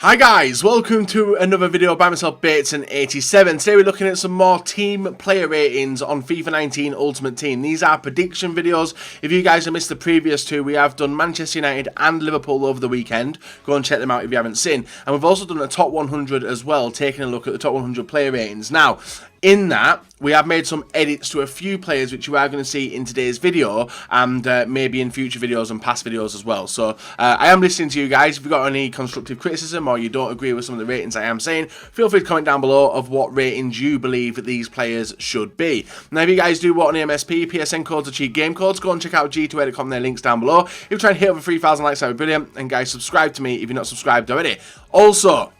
Hi guys, welcome to another video by myself, Bateson87. Today we're looking at some more team player ratings on FIFA 19 Ultimate Team. These are prediction videos. If you guys have missed the previous two, we have done Manchester United and Liverpool over the weekend. Go and check them out if you haven't seen. And we've also done a top 100 as well, taking a look at the top 100 player ratings. Now, in that, we have made some edits to a few players which you are going to see in today's video and maybe in future videos and past videos as well. So I am listening to you guys. If you've got any constructive criticism or you don't agree with some of the ratings I am saying, feel free to comment down below of what ratings you believe that these players should be. Now, if you guys do want an MSP, PSN codes or cheat game codes, go and check out g2a.com. Their links down below. If you try and hit over 3,000 likes, that would be brilliant. And guys, subscribe to me if you're not subscribed already. Also,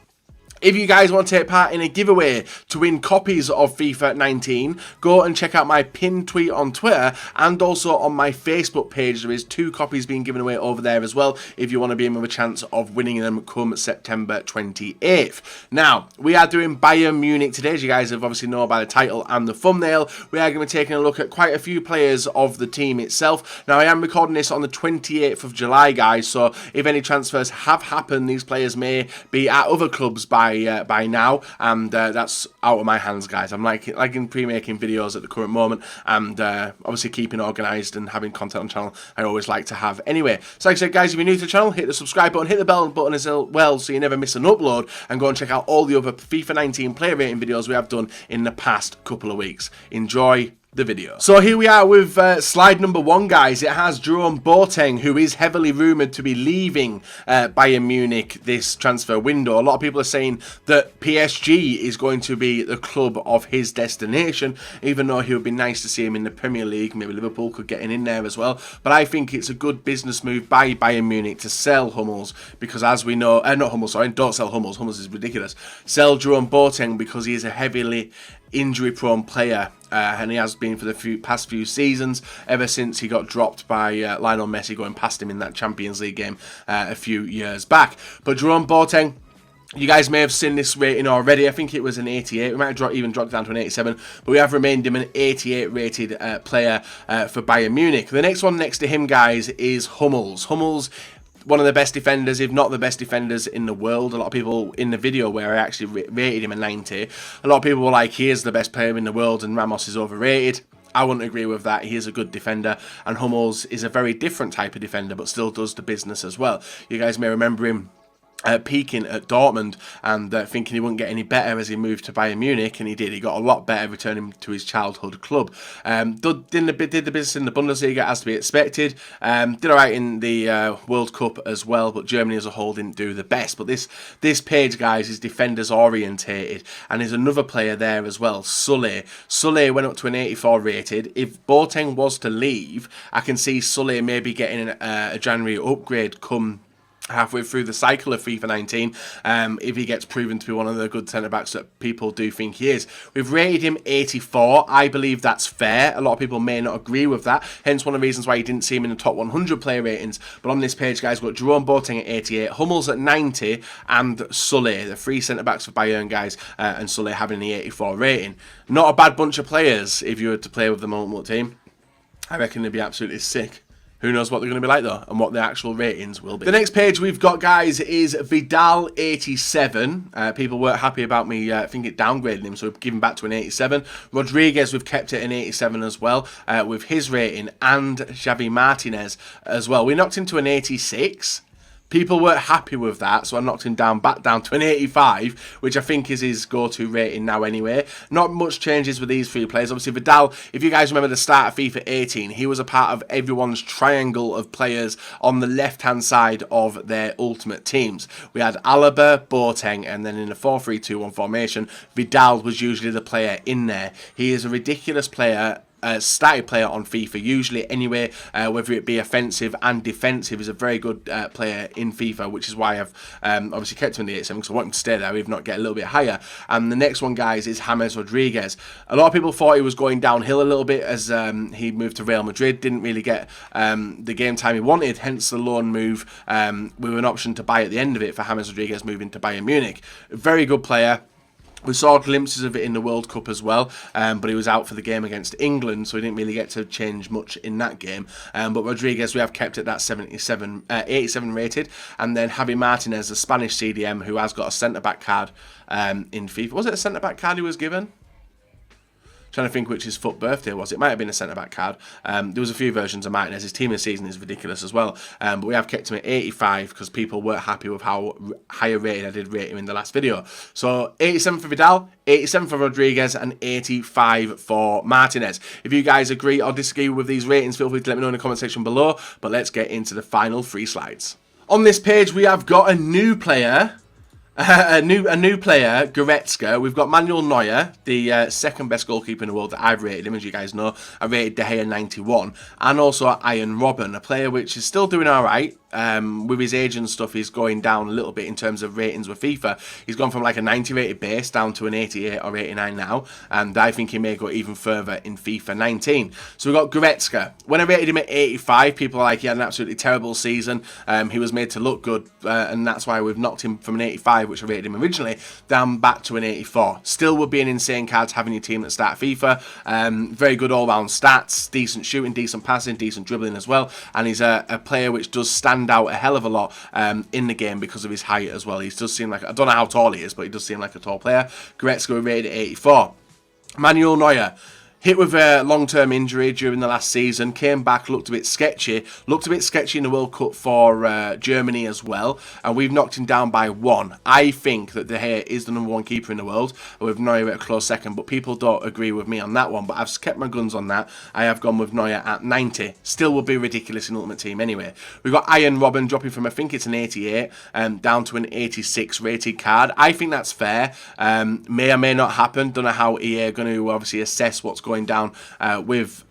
if you guys want to take part in a giveaway to win copies of FIFA 19, go and check out my pinned tweet on Twitter and also on my Facebook page. There is 2 copies being given away over there as well if you want to be in with a chance of winning them come September 28th. Now, we are doing Bayern Munich today, as you guys have obviously know by the title and the thumbnail. We are going to be taking a look at quite a few players of the team itself. Now, I am recording this on the 28th of July, guys, so if any transfers have happened, these players may be at other clubs by now, and that's out of my hands, guys. I'm liking pre-making videos at the current moment, and obviously keeping organised and having content on the channel I always like to have anyway. So like I said, guys, if you're new to the channel, hit the subscribe button, hit the bell button as well so you never miss an upload, and go and check out all the other FIFA 19 player rating videos we have done in the past couple of weeks. Enjoy the video. So here we are with slide number 1, guys. It has Jerome Boateng, who is heavily rumoured to be leaving Bayern Munich this transfer window. A lot of people are saying that PSG is going to be the club of his destination, even though it would be nice to see him in the Premier League. Maybe Liverpool could get in there as well. But I think it's a good business move by Bayern Munich to sell Hummels, because as we know, not Hummels, sorry, don't sell Hummels. Hummels is ridiculous. Sell Jerome Boateng because he is a heavily injury-prone player, and he has been for the past few seasons, ever since he got dropped by Lionel Messi going past him in that Champions League game a few years back. But Jerome Boateng, you guys may have seen this rating already. I think it was an 88. We might have even dropped down to an 87, but we have remained him an 88 rated player for Bayern Munich. The next one next to him, guys, is Hummels. Hummels, one of the best defenders, if not the best defenders in the world. A lot of people in the video where I actually rated him a 90, a lot of people were like, he is the best player in the world and Ramos is overrated. I wouldn't agree with that. He is a good defender, and Hummels is a very different type of defender, but still does the business as well. You guys may remember him peaking at Dortmund and thinking he wouldn't get any better as he moved to Bayern Munich, and he did. He got a lot better, returning to his childhood club. Did the business in the Bundesliga as to be expected. Did alright in the World Cup as well, but Germany as a whole didn't do the best. But this page, guys, is defenders orientated, and there's another player there as well, Sully. Sully went up to an 84 rated. If Boateng was to leave, I can see Sully maybe getting a January upgrade come halfway through the cycle of FIFA 19, if he gets proven to be one of the good centre-backs that people do think he is. We've rated him 84. I believe that's fair. A lot of people may not agree with that, hence one of the reasons why you didn't see him in the top 100 player ratings. But on this page, guys, we've got Jerome Boateng at 88, Hummels at 90, and Sully, the 3 centre-backs for Bayern, guys, and Sully having the 84 rating. Not a bad bunch of players if you were to play with the Ultimate Team. I reckon they'd be absolutely sick. Who knows what they're going to be like, though, and what the actual ratings will be. The next page we've got, guys, is Vidal 87. People weren't happy about me, I think, downgrading him, so we've given back to an 87. Rodriguez, we've kept it an 87 as well, with his rating, and Xavi Martinez as well. We knocked him to an 86. People weren't happy with that, so I knocked him back down to an 85, which I think is his go-to rating now anyway. Not much changes with these 3 players. Obviously, Vidal, if you guys remember the start of FIFA 18, he was a part of everyone's triangle of players on the left-hand side of their ultimate teams. We had Alaba, Boateng, and then in the 4-3-2-1 formation, Vidal was usually the player in there. He is a ridiculous player. Starting player on FIFA usually anyway, whether it be offensive and defensive. Is a very good player in FIFA, which is why I've obviously kept him in the 87, because I want him to stay there, if not get a little bit higher. And the next one, guys, is James Rodriguez. A lot of people thought he was going downhill a little bit as he moved to Real Madrid, didn't really get the game time he wanted, hence the loan move with an option to buy at the end of it for James Rodriguez moving to Bayern Munich. Very good player. We saw glimpses of it in the World Cup as well, but he was out for the game against England, so he didn't really get to change much in that game. But Rodriguez, we have kept at that 87 rated. And then Javi Martinez, the Spanish CDM, who has got a centre-back card in FIFA. Was it a centre-back card he was given? Trying to think which his FUT birthday was. It might have been a centre-back card. There was a few versions of Martinez. His team of the season is ridiculous as well. But we have kept him at 85 because people weren't happy with how higher rated I did rate him in the last video. So 87 for Vidal, 87 for Rodriguez, and 85 for Martinez. If you guys agree or disagree with these ratings, feel free to let me know in the comment section below. But let's get into the final 3 slides. On this page, we have got a new player. A new player, Goretzka. We've got Manuel Neuer, the second best goalkeeper in the world that I've rated him, as you guys know. I rated De Gea 91. And also Arjen Robben, a player which is still doing alright. With his age and stuff, he's going down a little bit in terms of ratings with FIFA. He's gone from like a 90 rated base down to an 88 or 89 now, and I think he may go even further in FIFA 19. So we've got Goretzka. When I rated him at 85, people are like, he had an absolutely terrible season. He was made to look good, and that's why we've knocked him from an 85, which I rated him originally, down back to an 84. Still would be an insane card to have in your team at start FIFA. Very good all-round stats, decent shooting, decent passing, decent dribbling as well, and he's a player which does stand out a hell of a lot in the game because of his height as well. He does seem like, I don't know how tall he is, but he does seem like a tall player. Goretzka rated at 84. Manuel Neuer, hit with a long-term injury during the last season, came back, looked a bit sketchy in the World Cup for Germany as well, and we've knocked him down by 1. I think that De Gea is the #1 keeper in the world, with Neuer at a close second, but people don't agree with me on that one, but I've kept my guns on that. I have gone with Neuer at 90. Still would be ridiculous in Ultimate Team anyway. We've got Arjen Robben dropping from, I think it's an 88, down to an 86 rated card. I think that's fair. May or may not happen. Don't know how EA are going to obviously assess what's going down with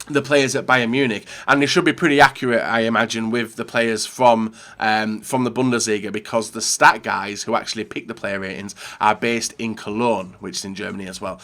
the players at Bayern Munich, and they should be pretty accurate, I imagine, with the players from the Bundesliga, because the stat guys who actually pick the player ratings are based in Cologne, which is in Germany as well.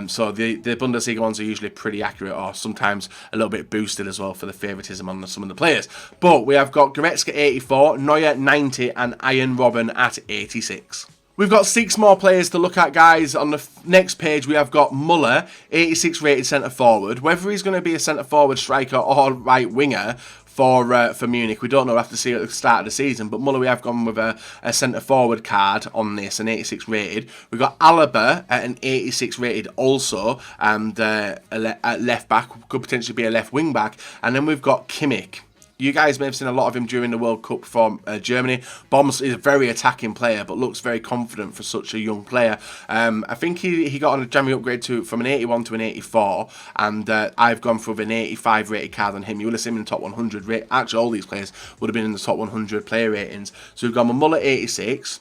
So the Bundesliga ones are usually pretty accurate, or sometimes a little bit boosted as well for the favouritism on some of the players. But we have got Goretzka 84, Neuer 90, and Arjen Robben at 86. We've got 6 more players to look at, guys. On the next page, we have got Muller, 86 rated centre forward. Whether he's going to be a centre forward, striker, or right winger for Munich, we don't know. We'll have to see at the start of the season. But Muller, we have gone with a centre forward card on this, an 86 rated. We've got Alaba at an 86 rated also, and at left back, could potentially be a left wing back. And then we've got Kimmich. You guys may have seen a lot of him during the World Cup for Germany. Bombs is a very attacking player, but looks very confident for such a young player. I think he got on a January upgrade from an 81 to an 84, and I've gone for an 85 rated card on him. You will have seen him in the top 100 rate. Actually, all these players would have been in the top 100 player ratings. So we've gone with Muller 86.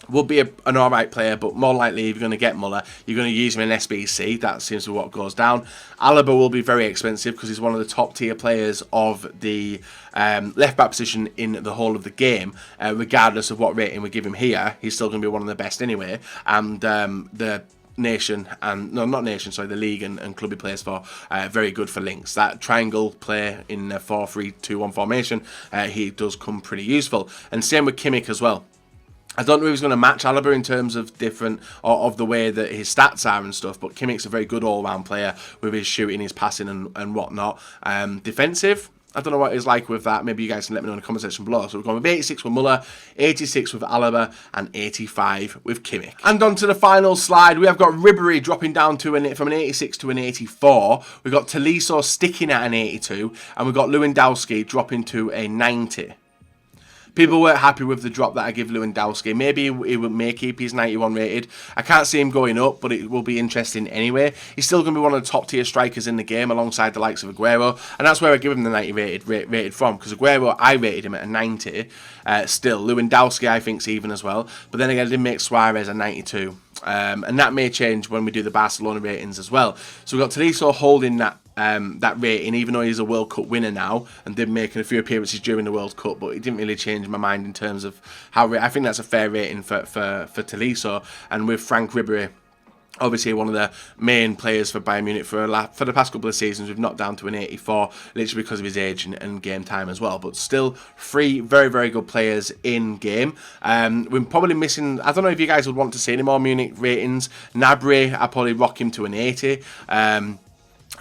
Would be an alright player, but more likely if you're going to get Muller, you're going to use him in SBC. That seems to be what goes down. Alaba will be very expensive because he's one of the top tier players of the left back position in the whole of the game. Regardless of what rating we give him here, he's still going to be one of the best anyway. And the nation and no, not nation, sorry, the league and club he plays for, very good for links. That triangle play in a 4-3-2-1 formation, he does come pretty useful. And same with Kimmich as well. I don't know if he's going to match Alaba in terms of different, or of the way that his stats are and stuff, but Kimmich's a very good all-round player with his shooting, his passing and whatnot. Defensive, I don't know what it's like with that. Maybe you guys can let me know in the comment section below. So we're going with 86 with Muller, 86 with Alaba, and 85 with Kimmich. And on to the final slide, we have got Ribery dropping down to from an 86 to an 84. We've got Tolisso sticking at an 82, and we've got Lewandowski dropping to a 90. People weren't happy with the drop that I give Lewandowski. Maybe he may keep his 91 rated. I can't see him going up, but it will be interesting anyway. He's still going to be one of the top tier strikers in the game alongside the likes of Aguero. And that's where I give him the 90 rated from. Because Aguero, I rated him at a 90. Still, Lewandowski I think's even as well. But then again, I did make Suarez a 92. And that may change when we do the Barcelona ratings as well. So we've got Tolisso holding that rating, even though he's a World Cup winner now and did make a few appearances during the World Cup, but it didn't really change my mind in terms of how I think that's a fair rating for Tolisso. And with Frank Ribery Obviously, one of the main players for Bayern Munich for the past couple of seasons. We've knocked down to an 84, literally because of his age and game time as well. But still, 3 very, very good players in game. We're probably missing. I don't know if you guys would want to see any more Munich ratings. Gnabry, I'd probably rock him to an 80.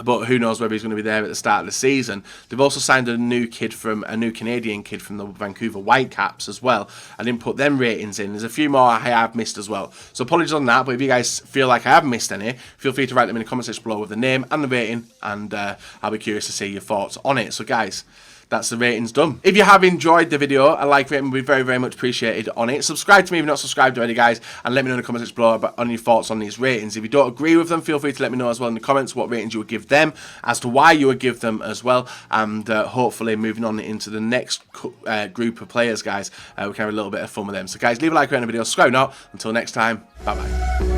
But who knows whether he's going to be there at the start of the season. They've also signed a new Canadian kid from the Vancouver Whitecaps as well. I didn't put them ratings in. There's a few more I have missed as well. So apologies on that, but if you guys feel like I have missed any, feel free to write them in the comment section below with the name and the rating, and I'll be curious to see your thoughts on it. So guys, that's the ratings done. If you have enjoyed the video, a like rating would be very, very much appreciated on it. Subscribe to me if you're not subscribed already, guys, and let me know in the comments below on your thoughts on these ratings. If you don't agree with them, feel free to let me know as well in the comments what ratings you would give them, as to why you would give them as well, and hopefully moving on into the next group of players, guys, we can have a little bit of fun with them. So guys, leave a like on the video, subscribe now. Until next time, bye bye.